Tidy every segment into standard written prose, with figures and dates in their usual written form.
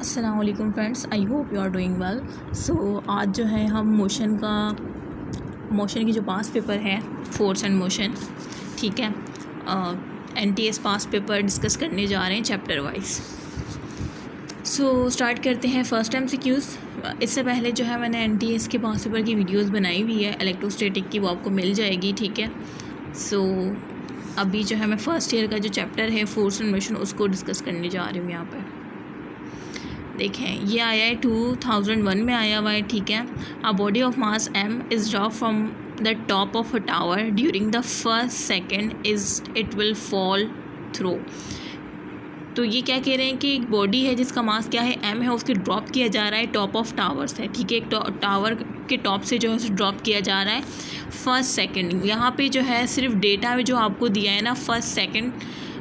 अस्सलाम वालेकुम friends, I hope you are doing well. So आज जो है हम मोशन की जो पास पेपर है फोर्स एंड मोशन, ठीक है, NTS पास पेपर डिस्कस करने जा रहे हैं चैप्टर वाइज। सो स्टार्ट करते हैं फर्स्ट MCQs। इससे पहले जो है मैंने NTS के पास पेपर की वीडियोस बनाई हुई है इलेक्ट्रोस्टैटिक की, वो आपको मिल जाएगी, ठीक है। सो अभी जो है मैं फ़र्स्ट ईयर का जो चैप्टर है फोर्स एंड मोशन उसको डिस्कस करने जा रही हूँ। यहाँ पर देखें, ये आया है 2001 में आया हुआ है, ठीक है। A body of mass m is drop from the top of a tower during the first second is it will fall through. तो ये क्या कह रहे हैं कि एक बॉडी है जिसका मास क्या है, m है, उसके ड्रॉप किया जा रहा है टॉप ऑफ टावर्स है, ठीक है। एक टावर के टॉप से जो है उसे ड्रॉप किया जा रहा है फर्स्ट सेकेंड। यहाँ पे जो है सिर्फ डेटा में जो आपको दिया है ना फर्स्ट सेकेंड,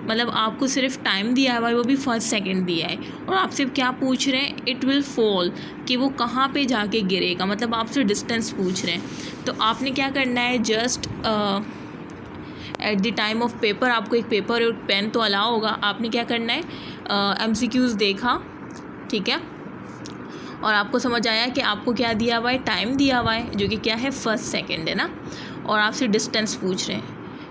मतलब आपको सिर्फ टाइम दिया है भाई, वो भी फर्स्ट सेकंड दिया है, और आपसे क्या पूछ रहे हैं, इट विल फॉल, कि वो कहाँ पे जाके गिरेगा, मतलब आपसे डिस्टेंस पूछ रहे हैं। तो आपने क्या करना है, just at the time of paper आपको एक पेपर और पेन तो अलाउ होगा। आपने क्या करना है, MCQs देखा, ठीक है, और आपको समझ आया कि आपको क्या दिया हुआ है, टाइम दिया हुआ है जो कि क्या है फर्स्ट सेकेंड है ना, और आपसे डिस्टेंस पूछ रहे हैं,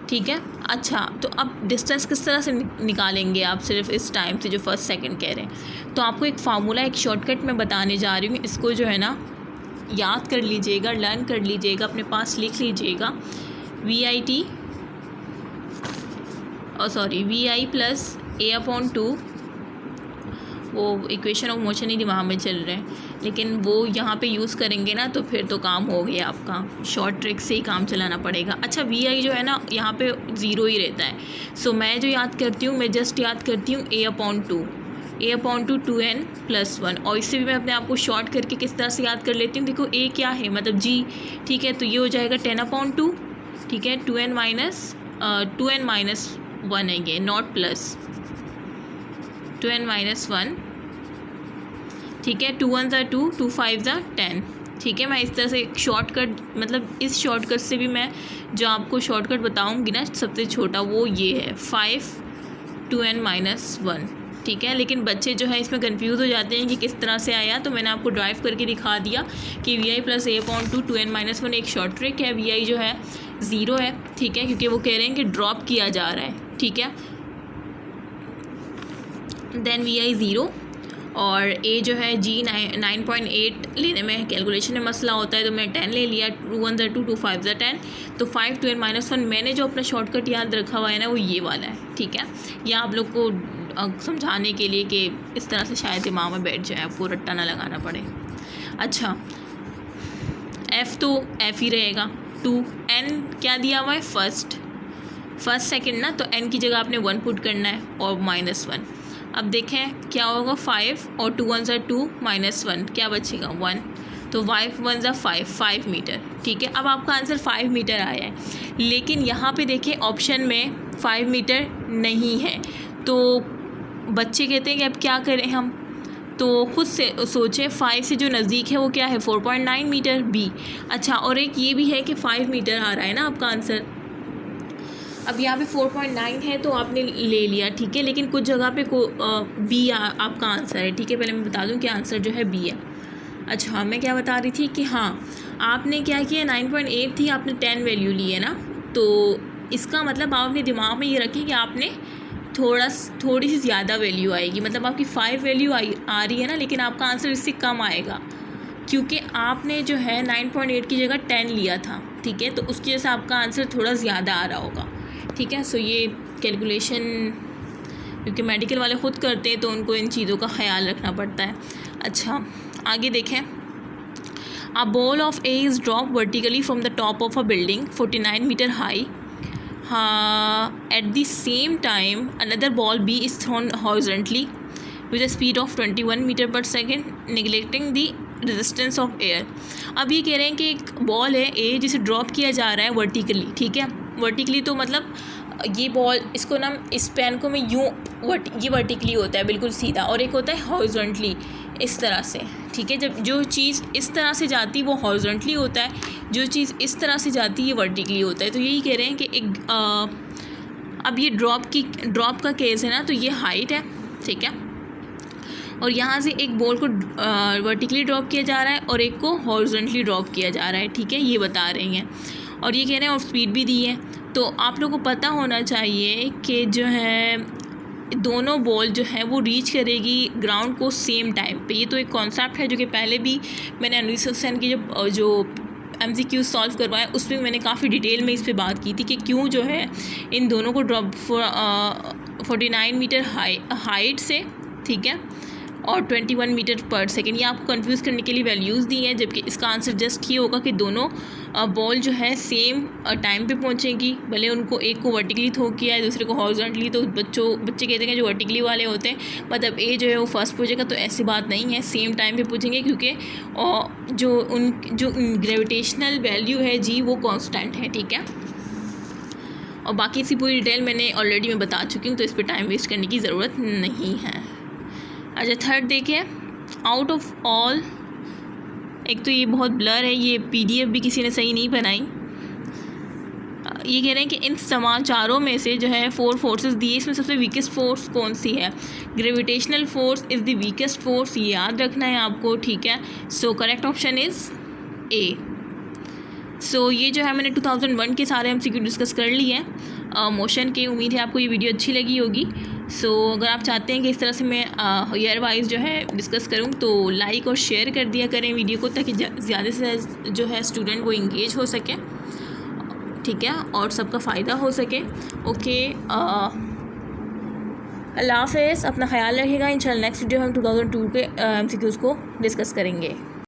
ठीक है। अच्छा, तो अब डिस्टेंस किस तरह से निकालेंगे आप सिर्फ इस टाइम से जो फर्स्ट सेकंड कह रहे हैं। तो आपको एक फार्मूला, एक शॉर्टकट में बताने जा रही हूँ, इसको जो है ना याद कर लीजिएगा, लर्न कर लीजिएगा, अपने पास लिख लीजिएगा। VI प्लस A/2, वो इक्वेशन ऑफ मोशन ही दिमाग में चल रहे हैं, लेकिन वो यहाँ पे यूज़ करेंगे ना तो फिर तो काम हो गया आपका, शॉर्ट ट्रिक से ही काम चलाना पड़ेगा। अच्छा, VI जो है ना यहाँ पे 0 ही रहता है। सो मैं जो याद करती हूँ, मैं जस्ट याद करती हूँ A/2 2n+1, और इससे भी मैं अपने आप को शॉर्ट करके किस तरह से याद कर लेती हूँ। देखो A क्या है, मतलब G, ठीक है, तो ये हो जाएगा 10/2, ठीक है, 2n-1 है ये, नॉट प्लस 2n-1, ठीक है, 2 1 2, 2 5 10, ठीक है। मैं इस तरह से एक शॉर्टकट, मतलब इस शॉर्टकट से भी मैं जो आपको शॉर्टकट बताऊंगी ना सबसे छोटा, वो ये है 5 2n-1, ठीक है। लेकिन बच्चे जो है इसमें कंफ्यूज हो जाते हैं कि किस तरह से आया, तो मैंने आपको ड्राइव करके दिखा दिया कि VI प्लस A/2 2n-1 एक शॉर्ट ट्रिक है। VI जो है 0 है, ठीक है, क्योंकि वो कह रहे हैं कि ड्रॉप किया जा रहा है, ठीक है। देन VI 0, और A जो है G 9.8 लेने में कैलकुलेशन में मसला होता है, तो मैं 10 ले लिया, 2 1 2 2 5 10, तो 5 2n-1 मैंने जो अपना शॉर्टकट याद रखा हुआ है ना वो ये वाला है, ठीक है। यह आप लोग को समझाने के लिए कि इस तरह से शायद दिमाग में बैठ जाए, आपको रट्टा ना लगाना पड़े। अच्छा, F तो F ही रहेगा, 2 n क्या दिया हुआ है, फर्स्ट सेकेंड ना, तो n की जगह आपने 1 पुट करना है और -1। अब देखें क्या होगा, 5 और 2 1 2 -1, क्या बचेगा 1, तो 5 1 5 मीटर, ठीक है। अब आपका आंसर 5 मीटर आया है, लेकिन यहाँ पे देखिए ऑप्शन में 5 मीटर नहीं है, तो बच्चे कहते हैं कि अब क्या करें हम, तो खुद से सोचें, 5 से जो नज़दीक है वो क्या है, 4.9 मीटर B। अच्छा, और एक ये भी है कि 5 मीटर आ रहा है ना आपका आंसर। अब यहाँ पे 4.9 है तो आपने ले लिया, ठीक है, लेकिन कुछ जगह पे B आपका आंसर है, ठीक है। पहले मैं बता दूँ कि आंसर जो है B है। अच्छा, मैं क्या बता रही थी कि हाँ, आपने क्या किया, 9.8 थी, आपने 10 वैल्यू ली है ना, तो इसका मतलब आप अपने दिमाग में ये रखें कि आपने थोड़ी सी ज़्यादा वैल्यू आएगी, मतलब आपकी 5 वैल्यू आ रही है ना, लेकिन आपका आंसर इससे कम आएगा, क्योंकि आपने जो है 9.8 की जगह 10 लिया था, ठीक है, तो उसकी वजह से आपका आंसर थोड़ा ज़्यादा आ रहा होगा, ठीक है। सो ये कैलकुलेशन क्योंकि मेडिकल वाले ख़ुद करते हैं तो उनको इन चीज़ों का ख्याल रखना पड़ता है। अच्छा, आगे देखें, a ball of A is drop vertically from the top of a building 49 metre high, at the same time another ball B is thrown horizontally with a speed of 21 metre per second neglecting the resistance of air. अब ये कह रहे हैं कि एक ball है A जिसे drop किया जा रहा है वर्टिकली, ठीक है, वर्टिकली तो मतलब ये बॉल, इसको ना इस पेन को मैं यूँ ये वर्टिकली होता है बिल्कुल सीधा, और एक होता है हॉरिजॉन्टली इस तरह से, ठीक है। जब जो चीज़ इस तरह से जाती है वो हॉरिजॉन्टली होता है, जो चीज़ इस तरह से जाती है ये वर्टिकली होता है। तो यही कह रहे हैं कि एक अब ये ड्रॉप का केस है ना, तो ये हाइट है, ठीक है, और यहाँ से एक बॉल को वर्टिकली ड्रॉप किया जा रहा है और एक को हॉरिजॉन्टली ड्रॉप किया जा रहा है, ठीक है, ये बता रही हैं। और ये कह रहे हैं और स्पीड भी दी है। तो आप लोगों को पता होना चाहिए कि जो है दोनों बॉल जो है वो रीच करेगी ग्राउंड को सेम टाइम पे। ये तो एक कॉन्सेप्ट है जो कि पहले भी मैंने अनुरीत हुसैन की जो MCQ सॉल्व करवाया उसमें मैंने काफ़ी डिटेल में इस पे बात की थी कि क्यों जो है इन दोनों को ड्रॉप 49 मीटर हाइट से, ठीक है, और 21 मीटर पर सेकेंड। ये आपको कंफ्यूज करने के लिए वैल्यूज़ दी हैं, जबकि इसका आंसर जस्ट ये होगा कि दोनों बॉल जो है सेम टाइम पे पहुंचेगी, भले उनको एक को वर्टिकली थ्रो किया है दूसरे को हॉरिजॉन्टली। तो बच्चे कहते हैं जो वर्टिकली वाले होते हैं मतलब ए जो है वो फर्स्ट पहुंचेगा, तो ऐसी बात नहीं है, सेम टाइम पे पहुंचेंगे क्योंकि जो ग्रेविटेशनल वैल्यू है जी वो कांस्टेंट है, ठीक है। और बाकी इसी पूरी डिटेल मैंने ऑलरेडी मैं बता चुकी हूँ, तो इस पर टाइम वेस्ट करने की ज़रूरत नहीं है। अच्छा, थर्ड देखिए, आउट ऑफ ऑल, एक तो ये बहुत ब्लर है, ये PDF भी किसी ने सही नहीं बनाई। ये कह रहे हैं कि इन समाचारों में से जो है 4 फोर्सेस दिए, इसमें सबसे वीकेस्ट फोर्स कौन सी है? Gravitational force is the weakest force, ये याद रखना है आपको, ठीक है। So correct option is A। सो ये जो है मैंने 2001 के सारे MCQ डिस्कस कर लिए हैं मोशन के। उम्मीद है आपको ये वीडियो अच्छी लगी होगी। सो अगर आप चाहते हैं कि इस तरह से मैं ईयर वाइज जो है डिस्कस करूं तो लाइक और शेयर कर दिया करें वीडियो को, ताकि ज़्यादा से जो है स्टूडेंट वो इंगेज हो सके, ठीक है, और सबका फ़ायदा हो सके। ओके, अल्लाह हाफ़िज़, अपना ख्याल रखिएगा। इंशाल्लाह नेक्स्ट वीडियो हम 2002 के MCQs को डिस्कस करेंगे।